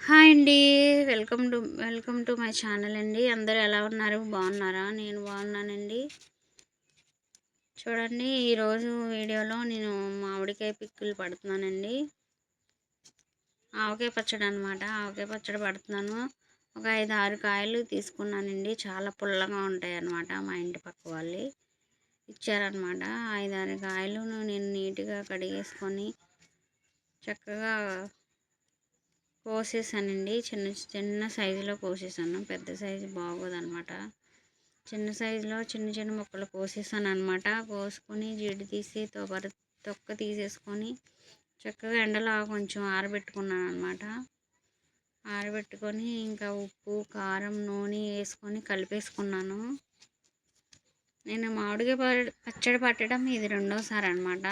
Hi అండి. Welcome to my channel అండి. అందరూ ఎలా ఉన్నారు? బాగున్నారా? నేను బాగున్నానండి. చూడండి, ఈరోజు వీడియోలో నేను మామిడికాయ పిక్కులు పడుతున్నానండి. ఆవకాయ పచ్చడి అనమాట. ఆవకాయ పచ్చడి పడుతున్నాను. ఒక 5-6 కాయలు తీసుకున్నానండి. చాలా పుల్లగా ఉంటాయి అన్నమాట. మా ఇంటి పక్క వాళ్ళు ఇచ్చారనమాట. 5-6 కాయలు నేను నీట్గా కడిగేసుకొని చక్కగా కోసేసానండి. చిన్న చిన్న సైజులో కోసేసాను. పెద్ద సైజు బాగోదన్నమాట. చిన్న సైజులో చిన్న చిన్న ముక్కలు కోసేసాను అనమాట. కోసుకొని జీడి తీసి తొక్క తీసేసుకొని చక్కగా ఎండలో కొంచెం ఆరబెట్టుకున్నాను అనమాట. ఆరబెట్టుకొని ఇంకా ఉప్పు, కారం, నూనె వేసుకొని కలిపేసుకున్నాను. నేను మామిడికాయ పచ్చడి పట్టడం ఇది రెండోసారి అనమాట.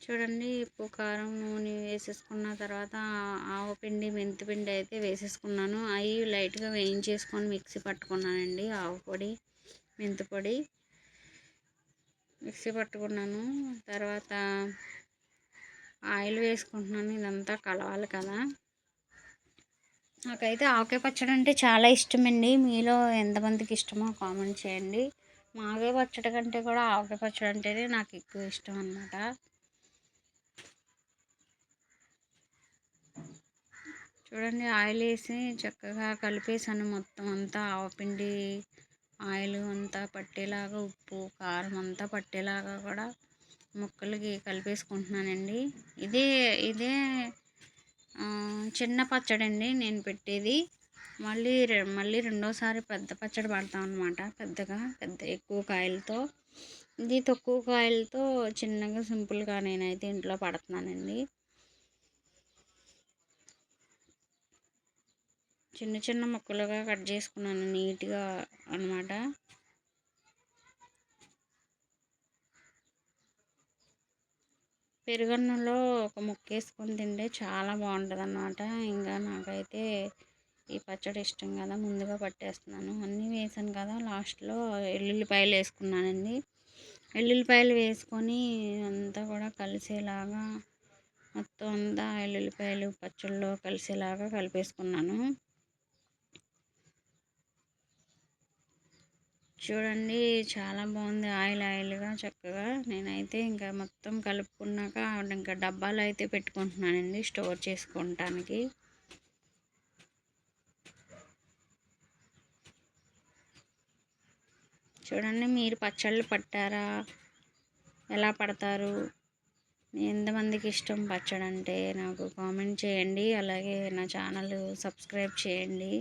చూడండి, ఉప్పు, కారం, నూనె వేసేసుకున్న తర్వాత ఆవపిండి, మెంతిపిండి అయితే వేసేసుకున్నాను. అవి లైట్గా వేయించేసుకొని మిక్సీ పట్టుకున్నానండి. ఆవు పొడి, మెంతి పొడి మిక్సీ పట్టుకున్నాను. తర్వాత ఆయిల్ వేసుకుంటున్నాను. ఇదంతా కలవాలి కదా. నాకైతే ఆవకాయ పచ్చడి అంటే చాలా ఇష్టమండి. మీలో ఎంతమందికి ఇష్టమో కామెంట్ చేయండి. మాగాయ పచ్చడి కంటే కూడా ఆవకాయ పచ్చడి అంటేనే నాకు ఎక్కువ ఇష్టం అన్నమాట. చూడండి, ఆయిల్ వేసి చక్కగా కలిపేసాను. మొత్తం అంతా ఆవపిండి, ఆయిల్ అంతా పట్టేలాగా, ఉప్పు, కారం అంతా పట్టేలాగా కూడా ముక్కలకి కలిపేసుకుంటున్నానండి. ఇదే చిన్న పచ్చడి అండి నేను పెట్టేది. మళ్ళీ రెండోసారి పెద్ద పచ్చడి పడతాం అనమాట. ఎక్కువ కాయలతో. ఇది తక్కువ కాయలతో చిన్నగా సింపుల్గా నేనైతే ఇంట్లో పడుతున్నానండి. చిన్న చిన్న ముక్కలుగా కట్ చేసుకున్నాను నీట్గా అనమాట. పెరుగన్నంలో ఒక ముక్క వేసుకొని తింటే చాలా బాగుంటుంది అన్నమాట. ఇంకా నాకైతే ఈ పచ్చడి ఇష్టం కదా, ముందుగా పట్టేస్తున్నాను. అన్నీ వేసాను కదా, లాస్ట్లో ఎల్లుల్లిపాయలు వేసుకున్నానండి. ఎల్లుల్లిపాయలు వేసుకొని అంతా కూడా కలిసేలాగా మొత్తం అంతా ఎల్లుల్లిపాయలు పచ్చళ్ళలో కలిసేలాగా కలిపేసుకున్నాను. చూడండి, చాలా బాగుంది. ఆయిల్గా చక్కగా నేనైతే ఇంకా మొత్తం కలుపుకున్నాక ఇంకా డబ్బాలు అయితే పెట్టుకుంటున్నానండి స్టోర్ చేసుకోవటానికి. చూడండి, మీరు పచ్చళ్ళు పట్టారా? ఎలా పడతారు? ఎంతమందికి ఇష్టం పచ్చడి అంటే నాకు కామెంట్ చేయండి. అలాగే నా ఛానల్ సబ్స్క్రైబ్ చేయండి.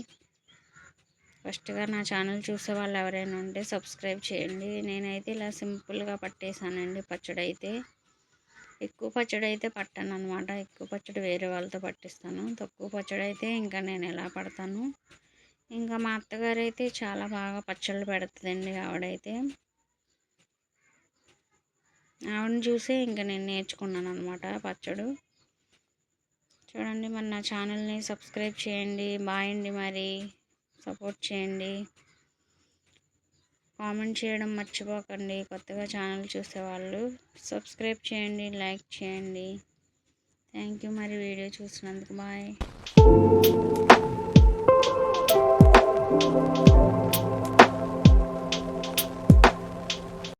ఫస్ట్గా నా ఛానల్ చూసే వాళ్ళు ఎవరైనా ఉంటే సబ్స్క్రైబ్ చేయండి. నేనైతే ఇలా సింపుల్గా పట్టేశానండి పచ్చడి అయితే. ఎక్కువ పచ్చడి అయితే పట్టాను అనమాట. ఎక్కువ పచ్చడి వేరే వాళ్ళతో పట్టిస్తాను. తక్కువ పచ్చడి అయితే ఇంకా నేను ఎలా పడతాను. ఇంకా మా అత్తగారు అయితే చాలా బాగా పచ్చళ్ళు పెడుతుందండి. ఆవిడని చూసే ఇంకా నేను నేర్చుకున్నాను అనమాట పచ్చడు. చూడండి, మరి నా ఛానల్ని సబ్స్క్రైబ్ చేయండి. బాయ్ అండి. మరి సపోర్ట్ చేయండి. కామెంట్ చేయడం మర్చిపోకండి. కొత్తగా ఛానల్ చూసేవాళ్ళు సబ్స్క్రైబ్ చేయండి, లైక్ చేయండి. Thank you. మరి వీడియో చూసినందుకు బాయ్.